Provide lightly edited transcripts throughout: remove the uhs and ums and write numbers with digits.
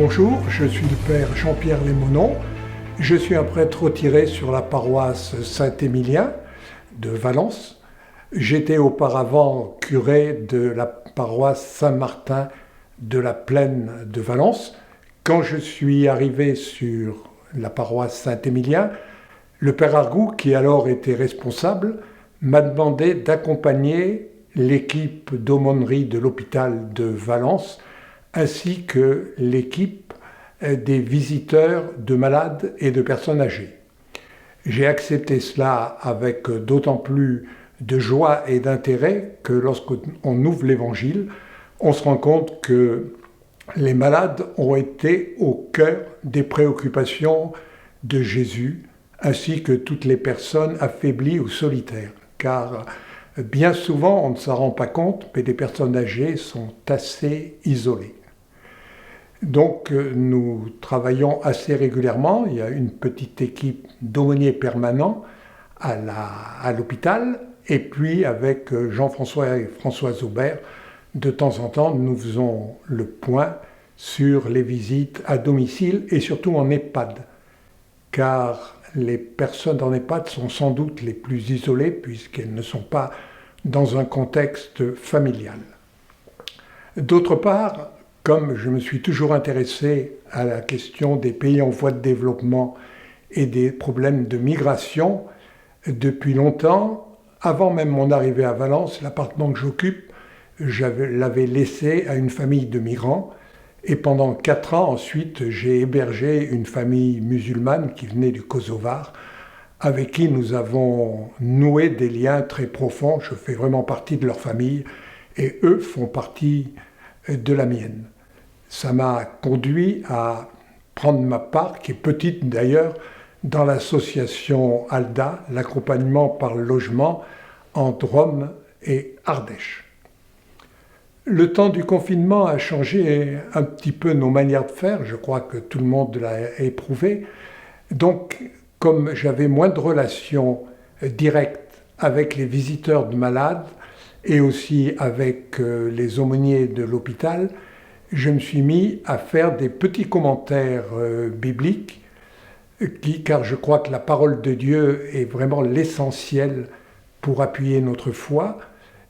Bonjour, je suis le père Jean-Pierre Lémonon. Je suis un prêtre retiré sur la paroisse Saint-Émilien de Valence. J'étais auparavant curé de la paroisse Saint-Martin de la Plaine de Valence. Quand je suis arrivé sur la paroisse Saint-Émilien, le père Argout, qui alors était responsable, m'a demandé d'accompagner l'équipe d'aumônerie de l'hôpital de Valence ainsi que l'équipe des visiteurs de malades et de personnes âgées. J'ai accepté cela avec d'autant plus de joie et d'intérêt que lorsqu'on ouvre l'Évangile, on se rend compte que les malades ont été au cœur des préoccupations de Jésus, ainsi que toutes les personnes affaiblies ou solitaires. Car bien souvent, on ne s'en rend pas compte, mais les personnes âgées sont assez isolées. Donc nous travaillons assez régulièrement. Il y a une petite équipe d'aumôniers permanents à l'hôpital, et puis avec Jean-François et Françoise Aubert, de temps en temps, nous faisons le point sur les visites à domicile et surtout en EHPAD, car les personnes en EHPAD sont sans doute les plus isolées puisqu'elles ne sont pas dans un contexte familial. D'autre part, comme je me suis toujours intéressé à la question des pays en voie de développement et des problèmes de migration, depuis longtemps, avant même mon arrivée à Valence, l'appartement que j'occupe, je l'avais laissé à une famille de migrants. Et pendant 4 ans, ensuite, j'ai hébergé une famille musulmane qui venait du Kosovar, avec qui nous avons noué des liens très profonds. Je fais vraiment partie de leur famille et eux font partie de la mienne. Ça m'a conduit à prendre ma part, qui est petite d'ailleurs, dans l'association ALDA, l'accompagnement par le logement en Drôme et Ardèche. Le temps du confinement a changé un petit peu nos manières de faire, je crois que tout le monde l'a éprouvé. Donc, comme j'avais moins de relations directes avec les visiteurs de malades et aussi avec les aumôniers de l'hôpital, je me suis mis à faire des petits commentaires bibliques, car je crois que la parole de Dieu est vraiment l'essentiel pour appuyer notre foi.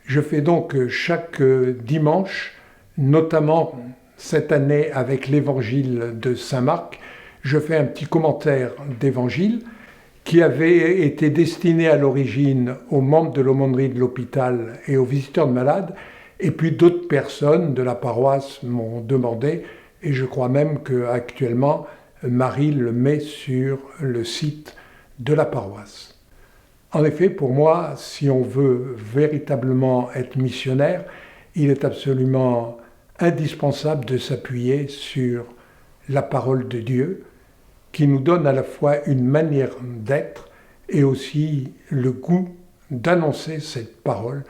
Je fais donc chaque dimanche, notamment cette année avec l'évangile de Saint Marc, je fais un petit commentaire d'évangile qui avait été destiné à l'origine aux membres de l'aumônerie de l'hôpital et aux visiteurs de malades, et puis d'autres personnes de la paroisse m'ont demandé, et je crois même qu'actuellement, Marie le met sur le site de la paroisse. En effet, pour moi, si on veut véritablement être missionnaire, il est absolument indispensable de s'appuyer sur la parole de Dieu, qui nous donne à la fois une manière d'être et aussi le goût d'annoncer cette parole,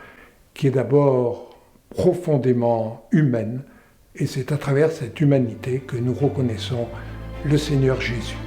qui est d'abord profondément humaine, et c'est à travers cette humanité que nous reconnaissons le Seigneur Jésus.